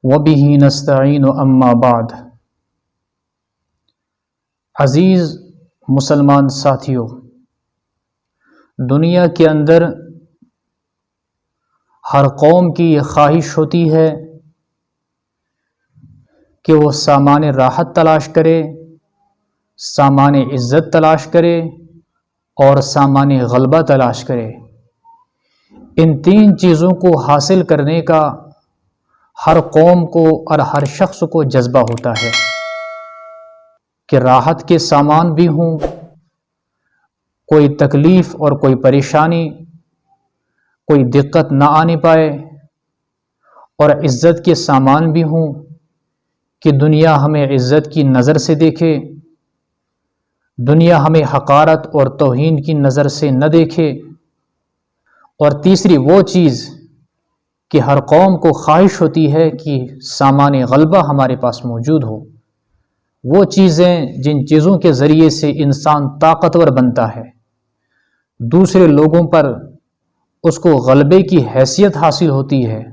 وَبِهِ نَسْتَعِينُ أَمَّا بعد۔ عزیز مسلمان ساتھیوں، دنیا کے اندر ہر قوم کی یہ خواہش ہوتی ہے کہ وہ سامان راحت تلاش کرے، سامان عزت تلاش کرے اور سامان غلبہ تلاش کرے۔ ان تین چیزوں کو حاصل کرنے کا ہر قوم کو اور ہر شخص کو جذبہ ہوتا ہے کہ راحت کے سامان بھی ہوں، کوئی تکلیف اور کوئی پریشانی، کوئی دقت نہ آنے پائے، اور عزت کے سامان بھی ہوں کہ دنیا ہمیں عزت کی نظر سے دیکھے، دنیا ہمیں حقارت اور توہین کی نظر سے نہ دیکھے۔ اور تیسری وہ چیز کہ ہر قوم کو خواہش ہوتی ہے کہ سامان غلبہ ہمارے پاس موجود ہو، وہ چیزیں جن چیزوں کے ذریعے سے انسان طاقتور بنتا ہے، دوسرے لوگوں پر اس کو غلبے کی حیثیت حاصل ہوتی ہے،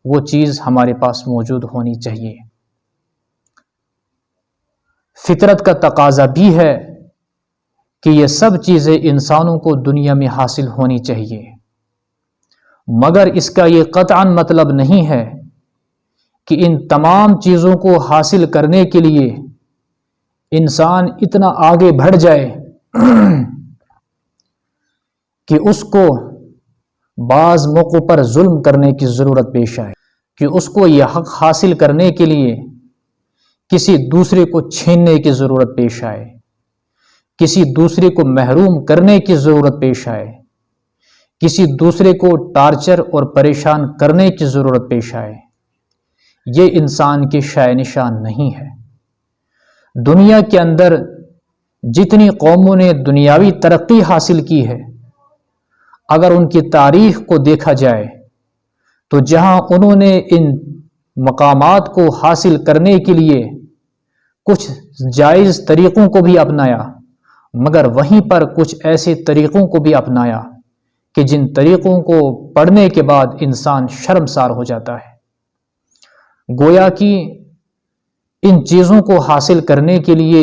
وہ چیز ہمارے پاس موجود ہونی چاہیے۔ فطرت کا تقاضا بھی ہے کہ یہ سب چیزیں انسانوں کو دنیا میں حاصل ہونی چاہیے، مگر اس کا یہ قطعاً مطلب نہیں ہے کہ ان تمام چیزوں کو حاصل کرنے کے لیے انسان اتنا آگے بڑھ جائے کہ اس کو بعض موقعوں پر ظلم کرنے کی ضرورت پیش آئے، کہ اس کو یہ حق حاصل کرنے کے لیے کسی دوسرے کو چھیننے کی ضرورت پیش آئے، کسی دوسرے کو محروم کرنے کی ضرورت پیش آئے، کسی دوسرے کو ٹارچر اور پریشان کرنے کی ضرورت پیش آئے۔ یہ انسان کے شائع نشان نہیں ہے۔ دنیا کے اندر جتنی قوموں نے دنیاوی ترقی حاصل کی ہے، اگر ان کی تاریخ کو دیکھا جائے تو جہاں انہوں نے ان مقامات کو حاصل کرنے کے لیے کچھ جائز طریقوں کو بھی اپنایا، مگر وہیں پر کچھ ایسے طریقوں کو بھی اپنایا کہ جن طریقوں کو پڑھنے کے بعد انسان شرمسار ہو جاتا ہے۔ گویا کہ ان چیزوں کو حاصل کرنے کے لیے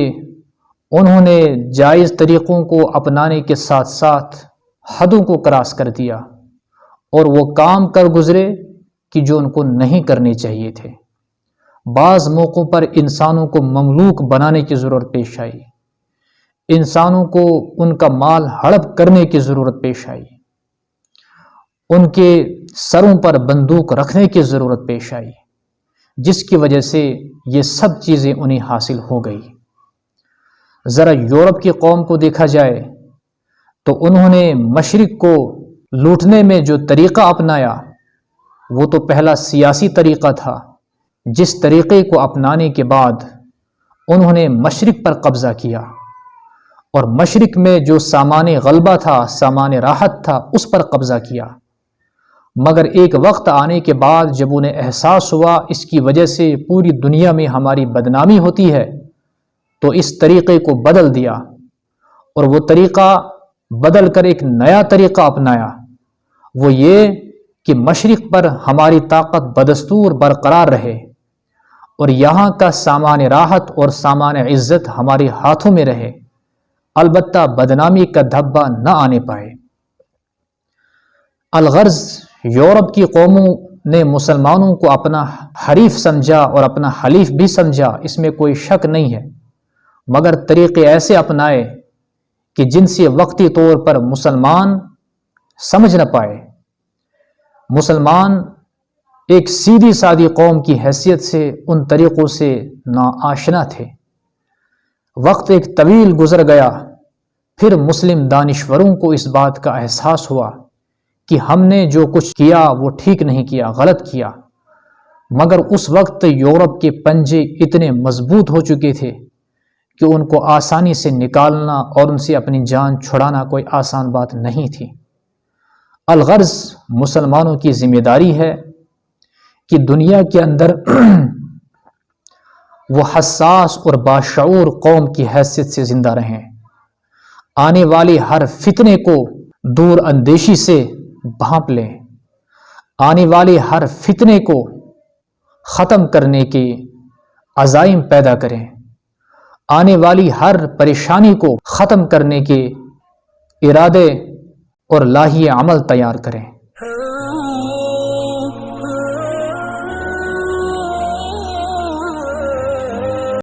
انہوں نے جائز طریقوں کو اپنانے کے ساتھ ساتھ حدوں کو کراس کر دیا اور وہ کام کر گزرے کہ جو ان کو نہیں کرنے چاہیے تھے۔ بعض موقعوں پر انسانوں کو مملوک بنانے کی ضرورت پیش آئی، انسانوں کو ان کا مال ہڑپ کرنے کی ضرورت پیش آئی، ان کے سروں پر بندوق رکھنے کی ضرورت پیش آئی، جس کی وجہ سے یہ سب چیزیں انہیں حاصل ہو گئی۔ ذرا یورپ کی قوم کو دیکھا جائے تو انہوں نے مشرق کو لوٹنے میں جو طریقہ اپنایا وہ تو پہلا سیاسی طریقہ تھا، جس طریقے کو اپنانے کے بعد انہوں نے مشرق پر قبضہ کیا اور مشرق میں جو سامان غلبہ تھا، سامان راحت تھا، اس پر قبضہ کیا۔ مگر ایک وقت آنے کے بعد جب انہیں احساس ہوا اس کی وجہ سے پوری دنیا میں ہماری بدنامی ہوتی ہے، تو اس طریقے کو بدل دیا اور وہ طریقہ بدل کر ایک نیا طریقہ اپنایا۔ وہ یہ کہ مشرق پر ہماری طاقت بدستور برقرار رہے اور یہاں کا سامان راحت اور سامان عزت ہمارے ہاتھوں میں رہے، البتہ بدنامی کا دھبہ نہ آنے پائے۔ الغرض یورپ کی قوموں نے مسلمانوں کو اپنا حریف سمجھا اور اپنا حلیف بھی سمجھا، اس میں کوئی شک نہیں ہے، مگر طریقے ایسے اپنائے کہ جن سے وقتی طور پر مسلمان سمجھ نہ پائے۔ مسلمان ایک سیدھی سادی قوم کی حیثیت سے ان طریقوں سے ناآشنا تھے۔ وقت ایک طویل گزر گیا، پھر مسلم دانشوروں کو اس بات کا احساس ہوا کہ ہم نے جو کچھ کیا وہ ٹھیک نہیں کیا، غلط کیا، مگر اس وقت یورپ کے پنجے اتنے مضبوط ہو چکے تھے کہ ان کو آسانی سے نکالنا اور ان سے اپنی جان چھڑانا کوئی آسان بات نہیں تھی۔ الغرض مسلمانوں کی ذمہ داری ہے کہ دنیا کے اندر وہ حساس اور باشعور قوم کی حیثیت سے زندہ رہیں، آنے والے ہر فتنے کو دور اندیشی سے بھانپ لیں، آنے والے ہر فتنے کو ختم کرنے کے عزائم پیدا کریں، آنے والی ہر پریشانی کو ختم کرنے کے ارادے اور لاہی عمل تیار کریں۔